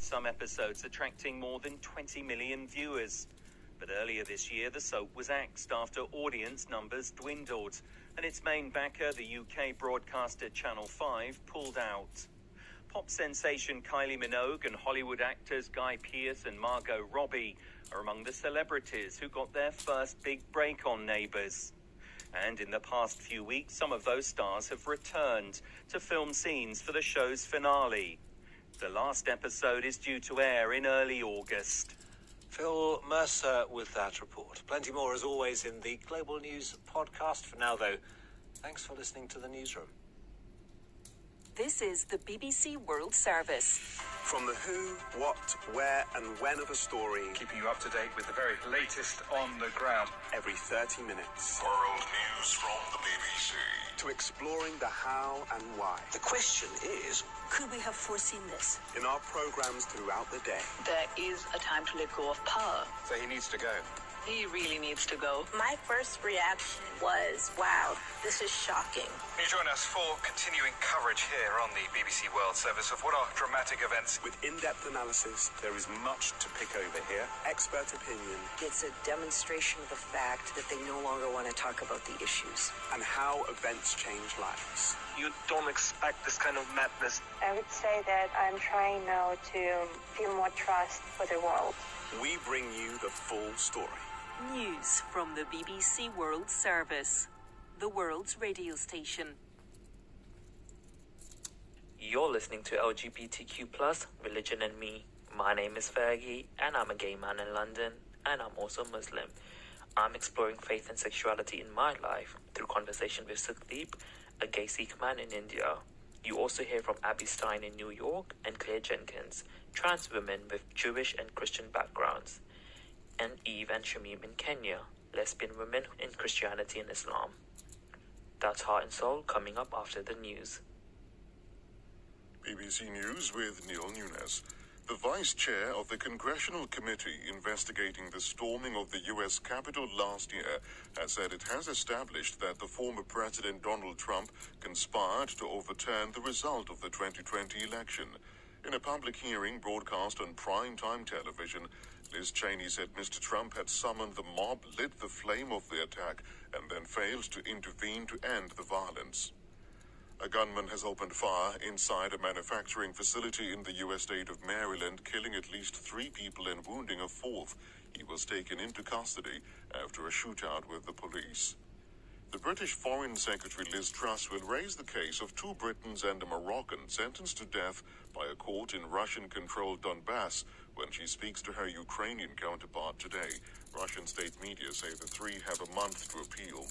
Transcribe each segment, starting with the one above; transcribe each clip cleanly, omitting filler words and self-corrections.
some episodes attracting more than 20 million viewers. But earlier this year, the soap was axed after audience numbers dwindled, and its main backer, the UK broadcaster Channel 5, pulled out. Pop sensation Kylie Minogue and Hollywood actors Guy Pearce and Margot Robbie are among the celebrities who got their first big break on Neighbours. And in the past few weeks, some of those stars have returned to film scenes for the show's finale. The last episode is due to air in early August. Phil Mercer with that report. Plenty more as always in the Global News podcast. For now, though, thanks for listening to the newsroom. This is the BBC World Service. From the who, what, where and when of a story, keeping you up to date with the very latest on the ground. Every 30 minutes. World News from the BBC. To exploring the how and why. The question is, could we have foreseen this? In our programmes throughout the day. There is a time to let go of power. So he needs to go. He really needs to go. My first reaction was, wow, this is shocking. Can you join us for continuing coverage here on the BBC World Service of what are dramatic events? With in-depth analysis, there is much to pick over here. Expert opinion. It's a demonstration of the fact that they no longer want to talk about the issues. And how events change lives. You don't expect this kind of madness. I would say that I'm trying now to feel more trust for the world. We bring you the full story. News from the BBC World Service, the world's radio station. You're listening to LGBTQ+, Religion and Me. My name is Fergie, and I'm a gay man in London, and I'm also Muslim. I'm exploring faith and sexuality in my life through conversation with Sukhdeep, a gay Sikh man in India. You also hear from Abby Stein in New York and Claire Jenkins, trans women with Jewish and Christian backgrounds, and Eve and Shamim in Kenya, lesbian women in Christianity and Islam. That's Heart and Soul coming up after the news. BBC News with Neil Nunes. The Vice Chair of the Congressional Committee investigating the storming of the U.S. Capitol last year has said it has established that the former President Donald Trump conspired to overturn the result of the 2020 election. In a public hearing broadcast on primetime television, Liz Cheney said Mr. Trump had summoned the mob, lit the flame of the attack, and then failed to intervene to end the violence. A gunman has opened fire inside a manufacturing facility in the U.S. state of Maryland, killing at least 3 people and wounding a 4th. He was taken into custody after a shootout with the police. The British Foreign Secretary Liz Truss will raise the case of 2 Britons and a Moroccan sentenced to death by a court in Russian-controlled Donbass when she speaks to her Ukrainian counterpart today. Russian state media say the 3 have a month to appeal.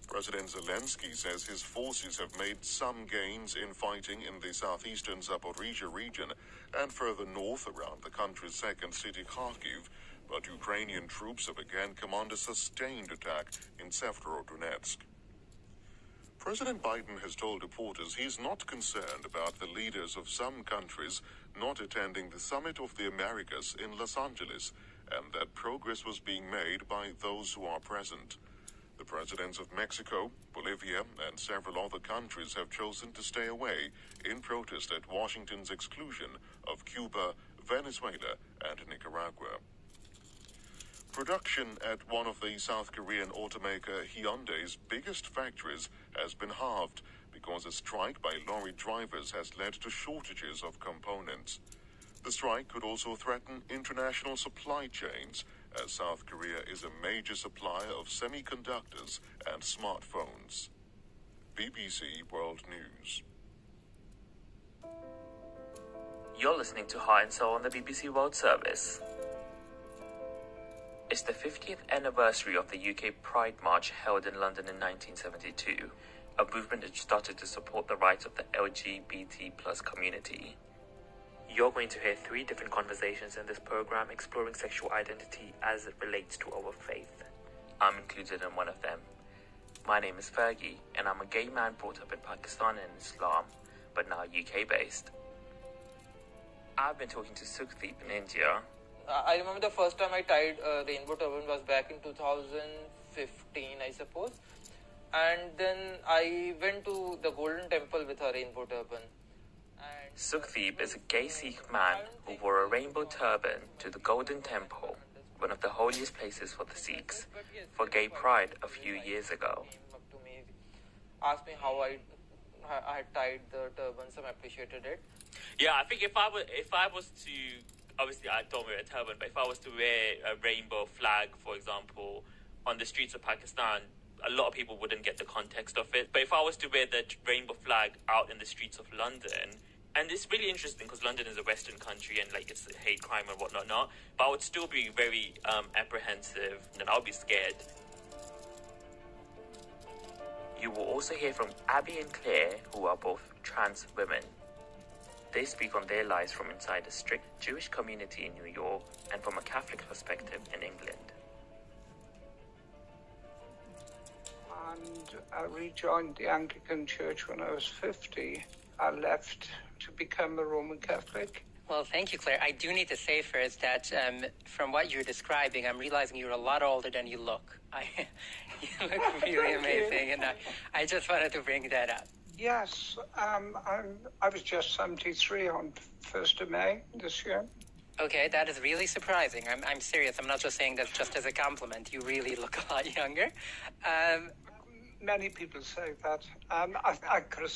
President Zelensky says his forces have made some gains in fighting in the southeastern Zaporizhia region and further north around the country's second city, Kharkiv, but Ukrainian troops have again commanded a sustained attack in Severodonetsk. President Biden has told reporters he's not concerned about the leaders of some countries not attending the Summit of the Americas in Los Angeles, and that progress was being made by those who are present. The presidents of Mexico, Bolivia, and several other countries have chosen to stay away in protest at Washington's exclusion of Cuba, Venezuela, and Nicaragua. Production at one of the South Korean automaker Hyundai's biggest factories has been halved because a strike by lorry drivers has led to shortages of components. The strike could also threaten international supply chains, as South Korea is a major supplier of semiconductors and smartphones. BBC World News. You're listening to Heart and Soul on the BBC World Service. It's the 50th anniversary of the UK Pride March held in London in 1972, a movement that started to support the rights of the LGBT plus community. You're going to hear 3 different conversations in this program exploring sexual identity as it relates to our faith. I'm included in one of them. My name is Fergie, and I'm a gay man brought up in Pakistan and Islam, but now UK based. I've been talking to Sukhdeep in India. I remember the first time I tied rainbow turban was back in 2015, I suppose. And then I went to the Golden Temple with a rainbow turban. And Sukhdeep is a gay Sikh man who wore a rainbow turban to the Golden Temple, one of the holiest places for the Sikhs, for Gay Pride a few years ago. Asked me how I had tied the turban, some appreciated it. Yeah, I think if I was to, obviously I don't wear a turban, but if I was to wear a rainbow flag, for example, on the streets of Pakistan, a lot of people wouldn't get the context of it. But if I was to wear the rainbow flag out in the streets of London, and it's really interesting because London is a Western country and like it's hate crime and whatnot, but I would still be very apprehensive and I would be scared. You will also hear from Abby and Claire, who are both trans women. They speak on their lives from inside a strict Jewish community in New York and from a Catholic perspective in England. And I rejoined the Anglican Church when I was 50. I left to become a Roman Catholic. Well, thank you, Claire. I do need to say first that from what you're describing, I'm realizing you're a lot older than you look. You look really amazing, and I just wanted to bring that up. Yes, I was just 73 on 1st of May this year. Okay, that is really surprising. I'm serious. I'm not just saying that just as a compliment. You really look a lot younger. Many people say that. I could have